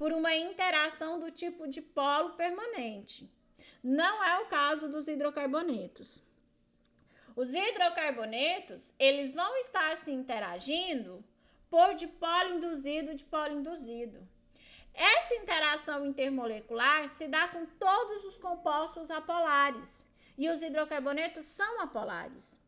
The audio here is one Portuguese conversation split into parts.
por uma interação do tipo de polo permanente. Não é o caso dos hidrocarbonetos. Os hidrocarbonetos, eles vão estar se interagindo por dipolo induzido. Essa interação intermolecular se dá com todos os compostos apolares e os hidrocarbonetos são apolares.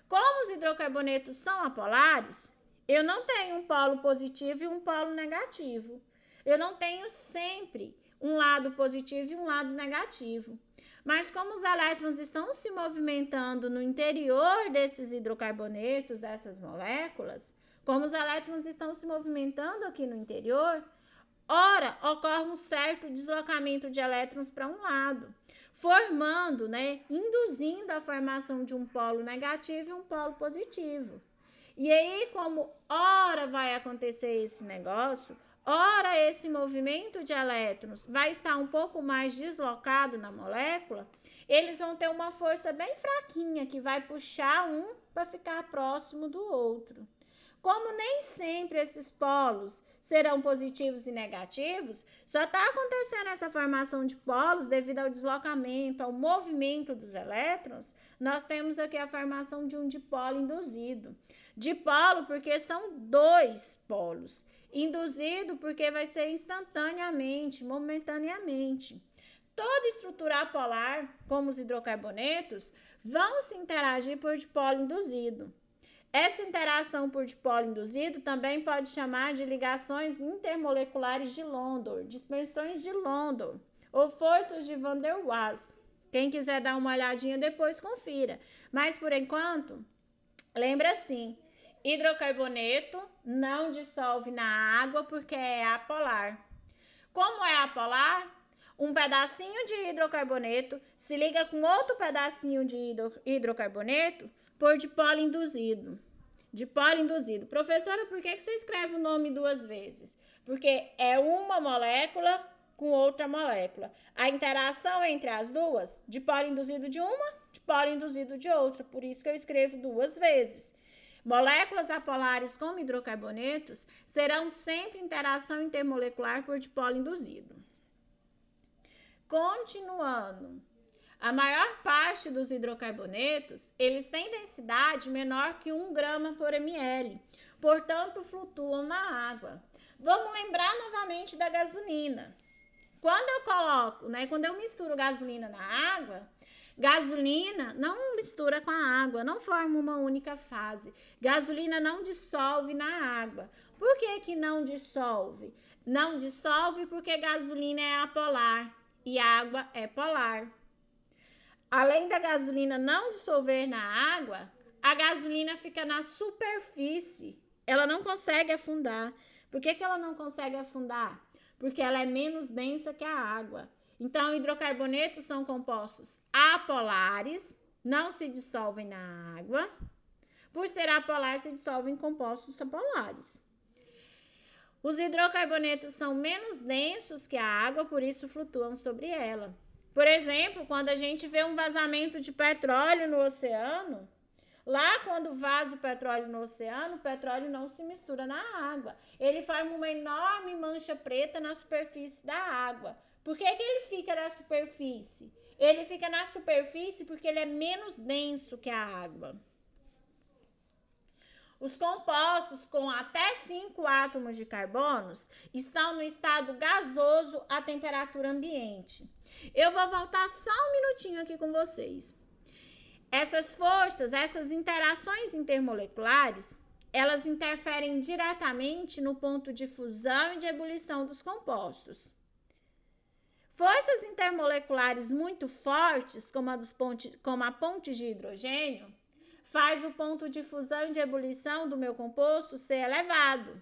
Como os hidrocarbonetos são apolares, eu não tenho um polo positivo e um polo negativo. Eu não tenho sempre um lado positivo e um lado negativo. Mas como os elétrons estão se movimentando no interior desses hidrocarbonetos, dessas moléculas, como os elétrons estão se movimentando aqui no interior, ora, ocorre um certo deslocamento de elétrons para um lado, formando, induzindo a formação de um polo negativo e um polo positivo. E aí, como ora vai acontecer esse negócio, ora esse movimento de elétrons vai estar um pouco mais deslocado na molécula, eles vão ter uma força bem fraquinha que vai puxar um para ficar próximo do outro. Como nem sempre esses polos serão positivos e negativos, só está acontecendo essa formação de polos devido ao deslocamento, ao movimento dos elétrons, nós temos aqui a formação de um dipolo induzido. Dipolo porque são dois polos. Induzido porque vai ser instantaneamente, momentaneamente. Toda estrutura apolar, como os hidrocarbonetos, vão se interagir por dipolo induzido. Essa interação por dipolo induzido também pode chamar de ligações intermoleculares de London, dispersões de London, ou forças de Van der Waals. Quem quiser dar uma olhadinha depois, confira. Mas, por enquanto, lembra assim, hidrocarboneto não dissolve na água porque é apolar. Como é apolar? Um pedacinho de hidrocarboneto se liga com outro pedacinho de hidrocarboneto por dipolo induzido. Dipolo induzido. Professora, por que você escreve o nome duas vezes? Porque é uma molécula com outra molécula. A interação entre as duas, dipolo induzido de uma, dipolo induzido de outra. Por isso que eu escrevo duas vezes. Moléculas apolares como hidrocarbonetos serão sempre interação intermolecular por dipolo induzido. Continuando. A maior parte dos hidrocarbonetos, eles têm densidade menor que 1 grama por ml, portanto, flutuam na água. Vamos lembrar novamente da gasolina. Quando eu coloco, quando eu misturo gasolina na água, gasolina não mistura com a água, não forma uma única fase. Gasolina não dissolve na água. Por que que não dissolve? Não dissolve porque gasolina é apolar e água é polar. Além da gasolina não dissolver na água, a gasolina fica na superfície. Ela não consegue afundar. Por que que ela não consegue afundar? Porque ela é menos densa que a água. Então, hidrocarbonetos são compostos apolares, não se dissolvem na água. Por ser apolar, se dissolvem em compostos apolares. Os hidrocarbonetos são menos densos que a água, por isso flutuam sobre ela. Por exemplo, quando a gente vê um vazamento de petróleo no oceano, lá quando vaza o petróleo no oceano, o petróleo não se mistura na água. Ele forma uma enorme mancha preta na superfície da água. Por que que ele fica na superfície? Ele fica na superfície porque ele é menos denso que a água. Os compostos com até 5 átomos de carbonos estão no estado gasoso à temperatura ambiente. Eu vou voltar só um minutinho aqui com vocês. Essas forças, essas interações intermoleculares, elas interferem diretamente no ponto de fusão e de ebulição dos compostos. Forças intermoleculares muito fortes, como a ponte de hidrogênio, faz o ponto de fusão e de ebulição do meu composto ser elevado.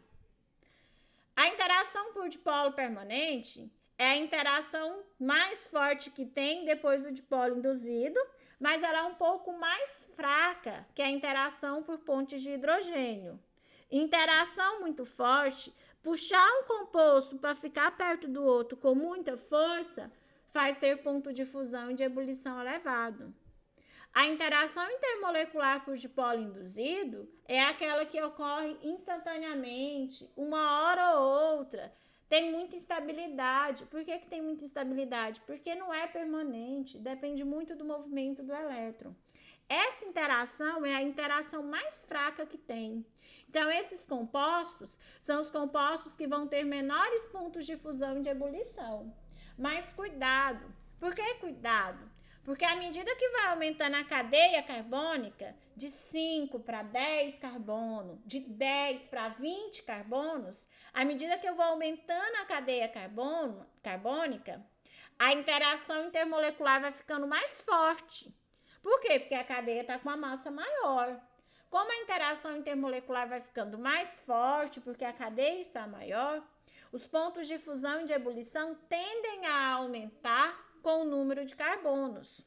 A interação por dipolo permanente é a interação mais forte que tem depois do dipolo induzido, mas ela é um pouco mais fraca que a interação por pontes de hidrogênio. Interação muito forte, puxar um composto para ficar perto do outro com muita força, faz ter ponto de fusão e de ebulição elevado. A interação intermolecular por dipolo induzido é aquela que ocorre instantaneamente, uma hora ou outra, Tem muita instabilidade. Por que tem muita instabilidade? Porque não é permanente, depende muito do movimento do elétron. Essa interação é a interação mais fraca que tem. Então, esses compostos são os compostos que vão ter menores pontos de fusão e de ebulição. Mas cuidado. Por que cuidado? Porque à medida que vai aumentando a cadeia carbônica, de 5 para 10 carbono, de 10 para 20 carbonos, à medida que eu vou aumentando a cadeia carbônica, a interação intermolecular vai ficando mais forte. Por quê? Porque a cadeia está com uma massa maior. Como a interação intermolecular vai ficando mais forte, porque a cadeia está maior, os pontos de fusão e de ebulição tendem a aumentar com o número de carbonos.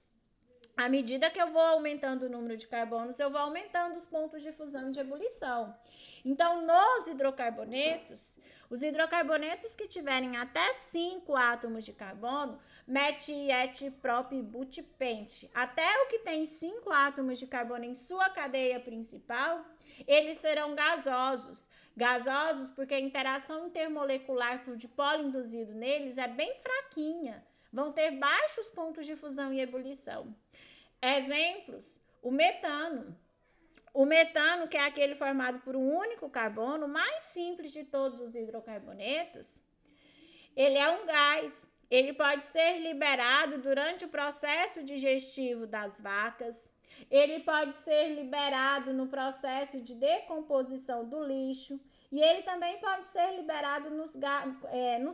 À medida que eu vou aumentando o número de carbonos, eu vou aumentando os pontos de fusão e de ebulição. Então, nos hidrocarbonetos, os hidrocarbonetos que tiverem até 5 átomos de carbono, met, et, prop e but, pente, até o que tem 5 átomos de carbono em sua cadeia principal, eles serão gasosos. Gasosos porque a interação intermolecular por dipolo induzido neles é bem fraquinha. Vão ter baixos pontos de fusão e ebulição. Exemplos, o metano. O metano, que é aquele formado por um único carbono, o mais simples de todos os hidrocarbonetos, ele é um gás. Ele pode ser liberado durante o processo digestivo das vacas. Ele pode ser liberado no processo de decomposição do lixo. E ele também pode ser liberado nos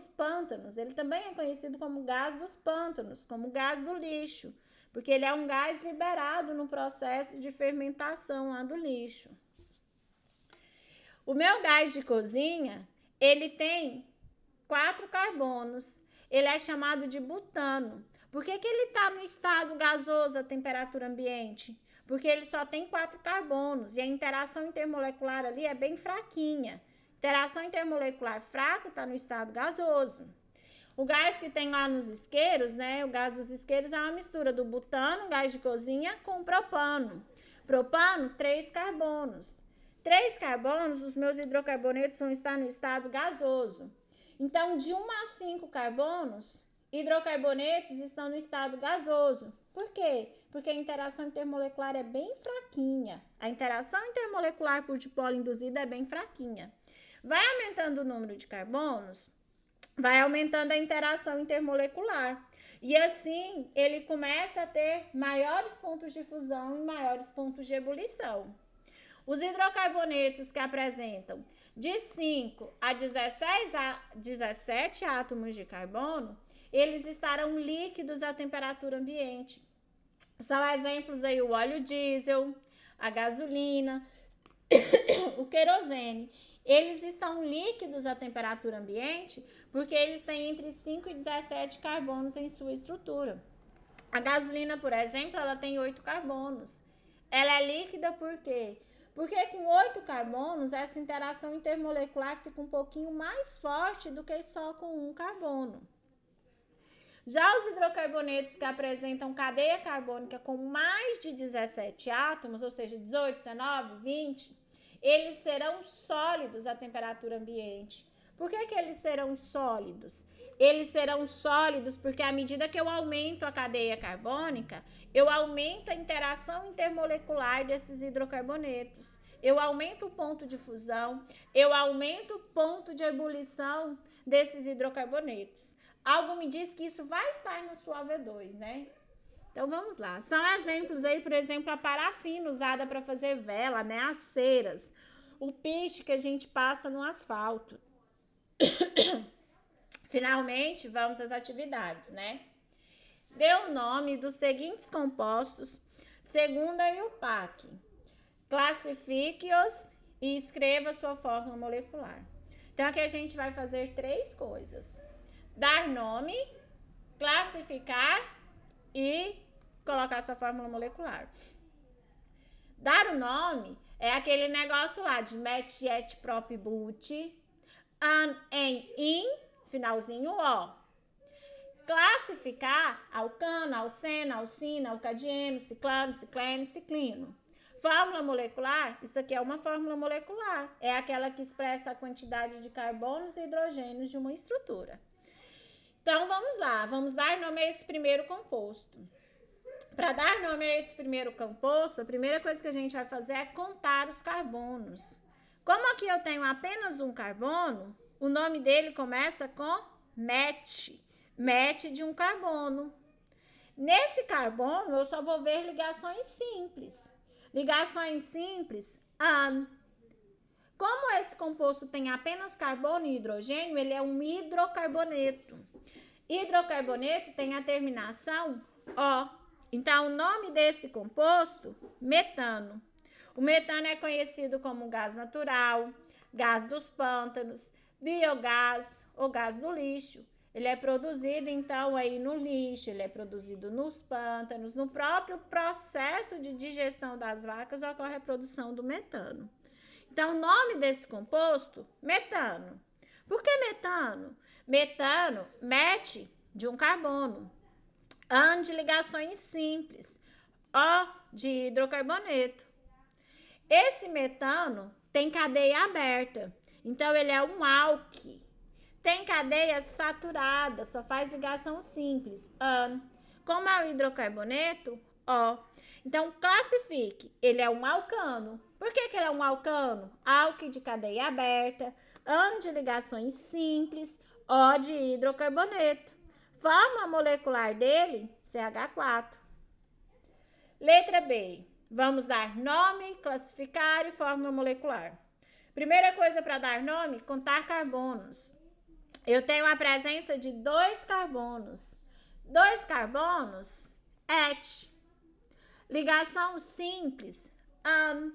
pântanos. Ele também é conhecido como gás dos pântanos, como gás do lixo, porque ele é um gás liberado no processo de fermentação lá do lixo. O meu gás de cozinha, ele tem 4 carbonos. Ele é chamado de butano. Por que ele está no estado gasoso a temperatura ambiente? Porque ele só tem 4 carbonos e a interação intermolecular ali é bem fraquinha. Interação intermolecular fraca está no estado gasoso. O gás que tem lá nos isqueiros, né? O gás dos isqueiros é uma mistura do butano, gás de cozinha, com propano. Propano, 3 carbonos. 3 carbonos, os meus hidrocarbonetos vão estar no estado gasoso. Então, de 1 a 5 carbonos, hidrocarbonetos estão no estado gasoso. Por quê? Porque a interação intermolecular é bem fraquinha. A interação intermolecular por dipolo induzido é bem fraquinha. Vai aumentando o número de carbonos, vai aumentando a interação intermolecular. E assim, ele começa a ter maiores pontos de fusão e maiores pontos de ebulição. Os hidrocarbonetos que apresentam de 5 a 17 átomos de carbono, eles estarão líquidos à temperatura ambiente. São exemplos aí o óleo diesel, a gasolina, o querosene. Eles estão líquidos à temperatura ambiente porque eles têm entre 5 e 17 carbonos em sua estrutura. A gasolina, por exemplo, ela tem 8 carbonos. Ela é líquida por quê? Porque com 8 carbonos, essa interação intermolecular fica um pouquinho mais forte do que só com 1 carbono. Já os hidrocarbonetos que apresentam cadeia carbônica com mais de 17 átomos, ou seja, 18, 19, 20, eles serão sólidos à temperatura ambiente. Por que eles serão sólidos? Eles serão sólidos porque à medida que eu aumento a cadeia carbônica, eu aumento a interação intermolecular desses hidrocarbonetos. Eu aumento o ponto de fusão, eu aumento o ponto de ebulição desses hidrocarbonetos. Algo me diz que isso vai estar no sua AV2, né? Então, vamos lá. São exemplos aí, por exemplo, a parafina usada para fazer vela, né? As ceras. O piche que a gente passa no asfalto. Finalmente, vamos às atividades, né? Dê o nome dos seguintes compostos segundo a IUPAC. Classifique-os e escreva sua fórmula molecular. Então, aqui a gente vai fazer 3 coisas. Dar nome, classificar e colocar sua fórmula molecular. Dar o nome é aquele negócio lá de met, et, prop, but, an, en, in, finalzinho O. Classificar alcano, alcena, alcina, alcadieno, ciclano, ciclene, ciclino. Fórmula molecular, isso aqui é uma fórmula molecular. É aquela que expressa a quantidade de carbonos e hidrogênios de uma estrutura. Então, vamos lá. Vamos dar nome a esse primeiro composto. Para dar nome a esse primeiro composto, a primeira coisa que a gente vai fazer é contar os carbonos. Como aqui eu tenho apenas um carbono, o nome dele começa com MET. MET de um carbono. Nesse carbono, eu só vou ver ligações simples. Ligações simples, AN. Como esse composto tem apenas carbono e hidrogênio, ele é um hidrocarboneto. Hidrocarboneto tem a terminação O. Então, o nome desse composto, metano. O metano é conhecido como gás natural, gás dos pântanos, biogás ou gás do lixo. Ele é produzido, então, aí no lixo, ele é produzido nos pântanos. No próprio processo de digestão das vacas ocorre a produção do metano. Então, o nome desse composto, metano. Por que metano? Metano, MET de um carbono. AN de ligações simples. O de hidrocarboneto. Esse metano tem cadeia aberta. Então, ele é um álquilo. Tem cadeia saturada, só faz ligação simples, AN. Como é o hidrocarboneto, O. Então, classifique. Ele é um alcano. Por que ele é um alcano? Álquilo de cadeia aberta, AN de ligações simples, O de hidrocarboneto. Fórmula molecular dele, CH4. Letra B. Vamos dar nome, classificar e fórmula molecular. Primeira coisa para dar nome, contar carbonos. Eu tenho a presença de 2 carbonos. 2 carbonos, ET. Ligação simples, AN.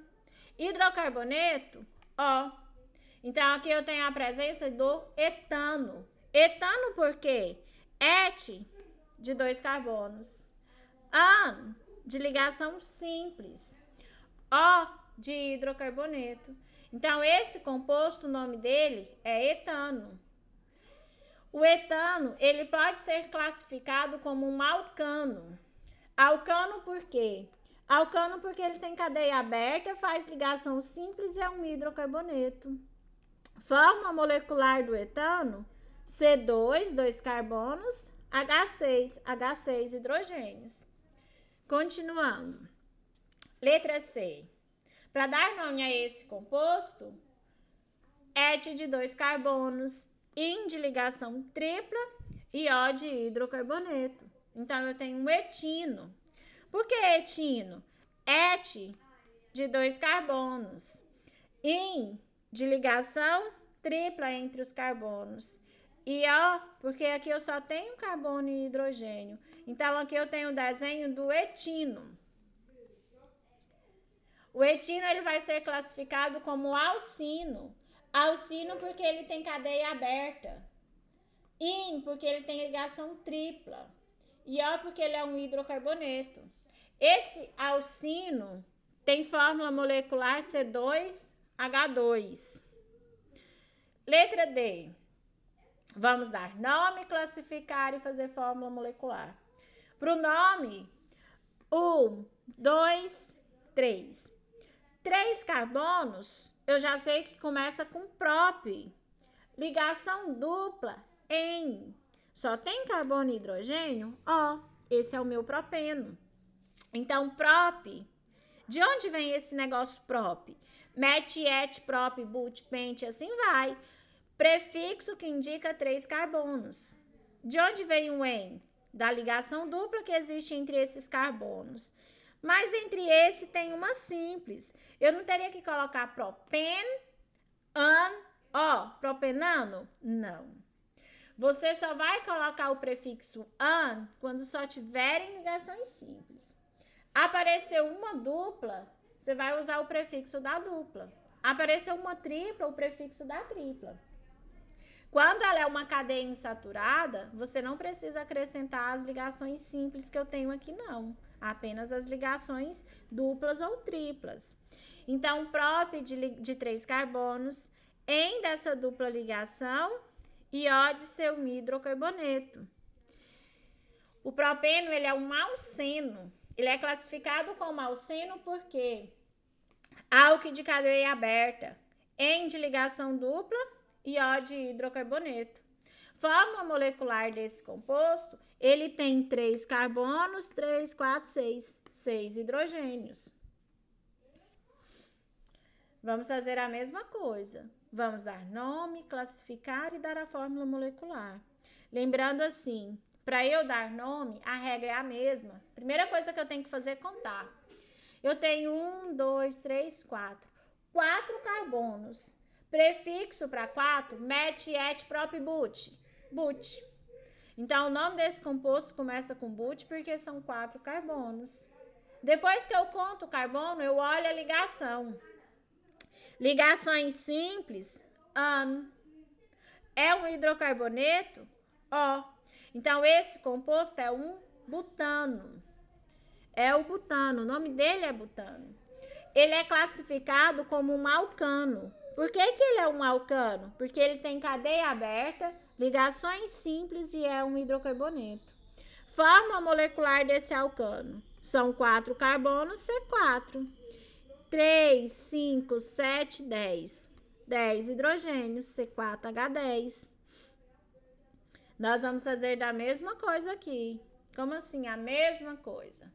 Hidrocarboneto, O. Então, aqui eu tenho a presença do etano. Etano por quê? ET de 2 carbonos. AN de ligação simples. O de hidrocarboneto. Então, esse composto, o nome dele é etano. O etano, ele pode ser classificado como um alcano. Alcano por quê? Alcano porque ele tem cadeia aberta, faz ligação simples e é um hidrocarboneto. Fórmula molecular do etano, C2, 2 carbonos, H6 hidrogênios. Continuando. Letra C. Para dar nome a esse composto, ET de 2 carbonos, IN de ligação tripla e O de hidrocarboneto. Então, eu tenho um etino. Por que etino? ET de 2 carbonos, IN de ligação tripla entre os carbonos. E O, porque aqui eu só tenho carbono e hidrogênio. Então, aqui eu tenho o desenho do etino. O etino ele vai ser classificado como alcino. Alcino porque ele tem cadeia aberta. IN porque ele tem ligação tripla. E O porque ele é um hidrocarboneto. Esse alcino tem fórmula molecular C2H2. Letra D. Vamos dar nome, classificar e fazer fórmula molecular. Para o nome, 1, 2, 3. 3 carbonos, eu já sei que começa com prop. Ligação dupla, EN. Só tem carbono e hidrogênio? Ó, esse é o meu propeno. Então, prop. De onde vem esse negócio prop? Met, et, prop, but, pent, assim vai. Prefixo que indica 3 carbonos. De onde vem o EN? Da ligação dupla que existe entre esses carbonos. Mas entre esse tem uma simples. Eu não teria que colocar propen, an, ó, propenano? Não. Você só vai colocar o prefixo an quando só tiverem ligações simples. Apareceu uma dupla, você vai usar o prefixo da dupla. Apareceu uma tripla, o prefixo da tripla. Quando ela é uma cadeia insaturada, você não precisa acrescentar as ligações simples que eu tenho aqui, não. Apenas as ligações duplas ou triplas. Então, prop de 3 carbonos, EN dessa dupla ligação e O de seu hidrocarboneto. O propeno, ele é um alceno. Ele é classificado como alceno por quê? Alque de cadeia aberta, En de ligação dupla e O de hidrocarboneto. Fórmula molecular desse composto, ele tem 3 carbonos, 3, 4, 6 hidrogênios. Vamos fazer a mesma coisa. Vamos dar nome, classificar e dar a fórmula molecular. Lembrando assim, para eu dar nome, a regra é a mesma. Primeira coisa que eu tenho que fazer é contar. Eu tenho 1, 2, 3, 4. 4 carbonos. Prefixo para 4, met, et, prop e but. But. Então, o nome desse composto começa com but porque são 4 carbonos. Depois que eu conto o carbono, eu olho a ligação. Ligações simples, AN. É um hidrocarboneto, O. Então, esse composto é um butano. É o butano, o nome dele é butano. Ele é classificado como um alcano. Por que ele é um alcano? Porque ele tem cadeia aberta, ligações simples e é um hidrocarboneto. Fórmula molecular desse alcano. São 4 carbonos, C4. 3, 5, 7, 10. 10 hidrogênios, C4H10. Nós vamos fazer da mesma coisa aqui. Como assim? A mesma coisa.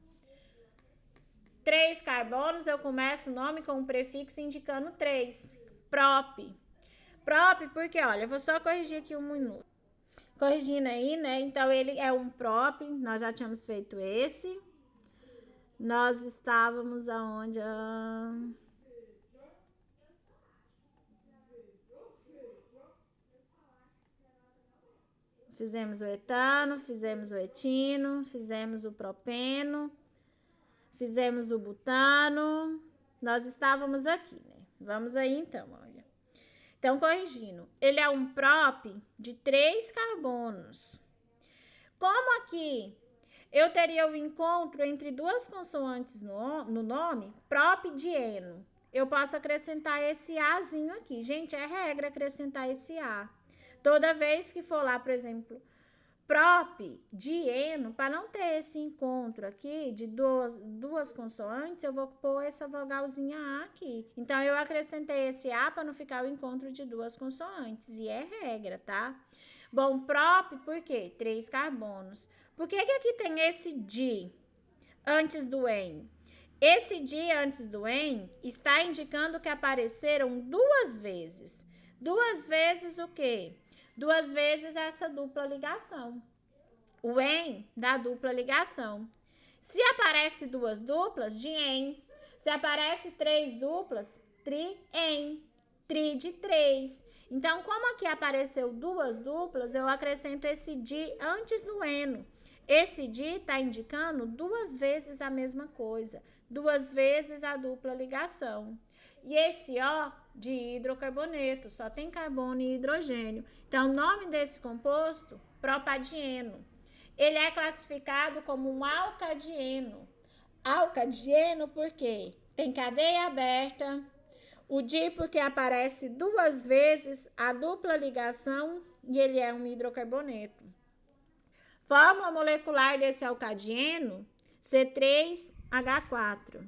3 carbonos, eu começo o nome com um prefixo indicando 3. Prop. Prop, porque, olha, eu vou só corrigir aqui um minuto. Corrigindo aí, né? Então, ele é um prop, nós já tínhamos feito esse. Nós estávamos aonde? Fizemos o etano, fizemos o etino, fizemos o propeno, fizemos o butano. Nós estávamos aqui, né? Vamos aí, então, olha. Então, corrigindo, ele é um prop de 3 carbonos. Como aqui eu teria o encontro entre duas consoantes no nome, prop de eno, eu posso acrescentar esse Azinho aqui. Gente, é regra acrescentar esse A. Toda vez que for lá, por exemplo, prop de eno, para não ter esse encontro aqui de duas consoantes, eu vou pôr essa vogalzinha A aqui. Então, eu acrescentei esse A para não ficar o encontro de duas consoantes. E é regra, tá? Bom, prop, por quê? 3 carbonos. Por que aqui tem esse di antes do en? Esse di antes do en está indicando que apareceram 2 vezes. 2 vezes o quê? 2 vezes essa dupla ligação. O en da dupla ligação. Se aparece 2 duplas, de en. Se aparece 3 duplas, tri-en. Tri de 3. Então, como aqui apareceu 2 duplas, eu acrescento esse di antes do eno. Esse di está indicando 2 vezes a mesma coisa. 2 vezes a dupla ligação. E esse O de hidrocarboneto, só tem carbono e hidrogênio. Então, o nome desse composto, propadieno. Ele é classificado como um alcadieno. Alcadieno por quê? Tem cadeia aberta. O di porque aparece 2 vezes a dupla ligação e ele é um hidrocarboneto. Fórmula molecular desse alcadieno, C3H4.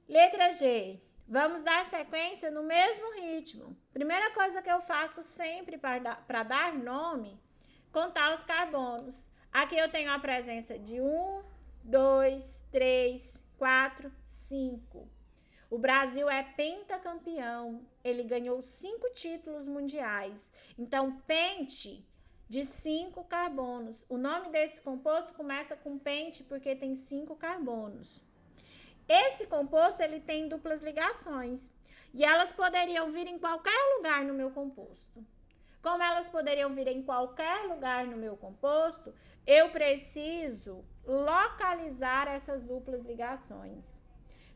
Letra G. Vamos dar sequência no mesmo ritmo. Primeira coisa que eu faço sempre para dar nome, contar os carbonos. Aqui eu tenho a presença de 1, 2, 3, 4, 5. O Brasil é pentacampeão. Ele ganhou 5 títulos mundiais. Então, pente de 5 carbonos. O nome desse composto começa com pente porque tem 5 carbonos. Esse composto, ele tem duplas ligações. E elas poderiam vir em qualquer lugar no meu composto. Como elas poderiam vir em qualquer lugar no meu composto, eu preciso localizar essas duplas ligações.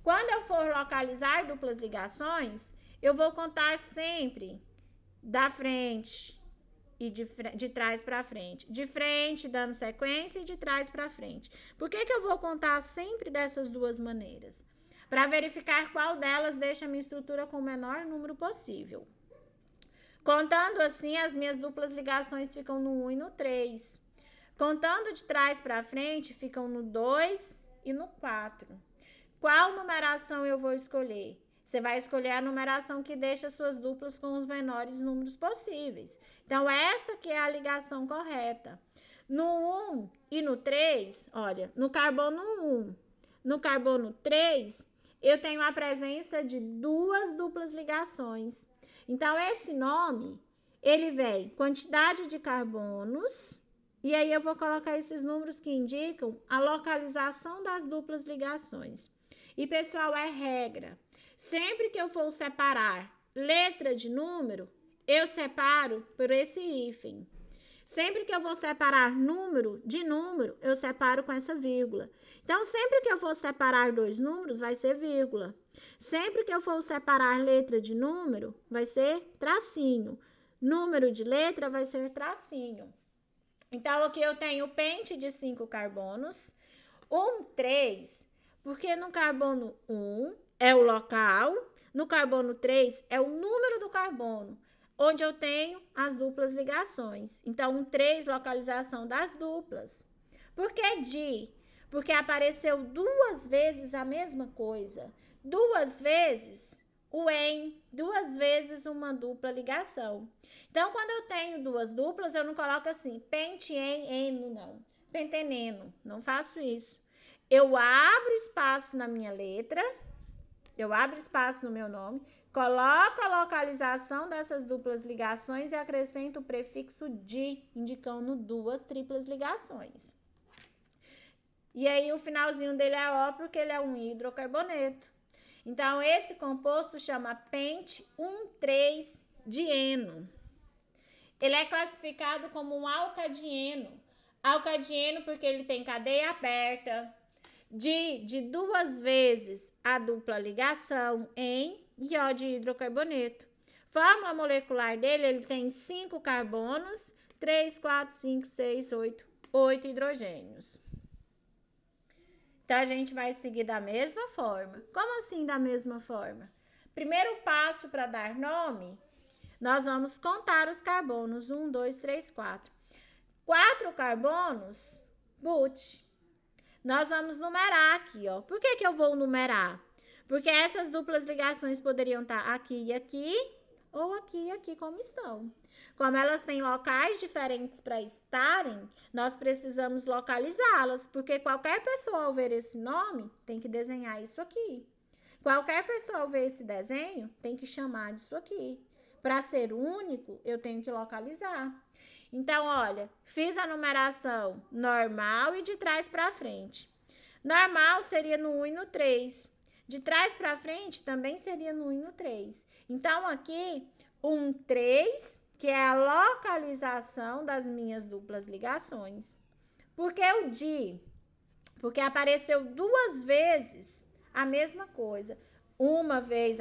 Quando eu for localizar duplas ligações, eu vou contar sempre da frente e de trás para frente. De frente, dando sequência, e de trás para frente. Por que eu vou contar sempre dessas duas maneiras? Para verificar qual delas deixa a minha estrutura com o menor número possível. Contando assim, as minhas duplas ligações ficam no 1 e no 3. Contando de trás para frente, ficam no 2 e no 4. qual numeração eu vou escolher? Você vai escolher a numeração que deixa suas duplas com os menores números possíveis. Então, essa que é a ligação correta. No 1 e no 3, olha, no carbono 1, no carbono 3, eu tenho a presença de duas duplas ligações. Então, esse nome, ele vem quantidade de carbonos, e aí eu vou colocar esses números que indicam a localização das duplas ligações. E, pessoal, é regra. Sempre que eu for separar letra de número, eu separo por esse hífen. Sempre que eu vou separar número de número, eu separo com essa vírgula. Então, sempre que eu for separar dois números, vai ser vírgula. Sempre que eu for separar letra de número, vai ser tracinho. Número de letra vai ser tracinho. Então, aqui eu tenho pente de 5 carbonos, 3, porque no carbono 1 é o local, no carbono 3 é o número do carbono, onde eu tenho as duplas ligações. Então, 3, localização das duplas. Por que di? Porque apareceu duas vezes a mesma coisa. Duas vezes o em, duas vezes uma dupla ligação. Então, quando eu tenho duas duplas, eu não coloco assim, pente em, eno, não. Penteneno, não faço isso. Eu abro espaço na minha letra, eu abro espaço no meu nome, coloco a localização dessas duplas ligações e acrescento o prefixo de, indicando duas triplas ligações. E aí, o finalzinho dele é O, porque ele é um hidrocarboneto. Então, esse composto chama pente 1,3-dieno. Ele é classificado como um alcadieno. Alcadieno porque ele tem cadeia aberta, de duas vezes a dupla ligação em e O de hidrocarboneto. Fórmula molecular dele, ele tem 5 carbonos, 3, 4, 5, 6, 8 hidrogênios. Então, a gente vai seguir da mesma forma. Como assim da mesma forma? Primeiro passo para dar nome, nós vamos contar os carbonos. 1, 2, 3, 4. 4 carbonos, but. Nós vamos numerar aqui, ó. Por que eu vou numerar? Porque essas duplas ligações poderiam estar aqui e aqui, ou aqui e aqui, como estão. Como elas têm locais diferentes para estarem, nós precisamos localizá-las, porque qualquer pessoa ao ver esse nome tem que desenhar isso aqui. Qualquer pessoa ao ver esse desenho tem que chamar disso aqui. Para ser único, eu tenho que localizar. Então, olha, fiz a numeração normal e de trás para frente. Normal seria no 1 e no 3. De trás para frente também seria no 1 e no 3. Então, aqui, 1, 3, que é a localização das minhas duplas ligações. Por que o di? Porque apareceu duas vezes a mesma coisa. Uma vez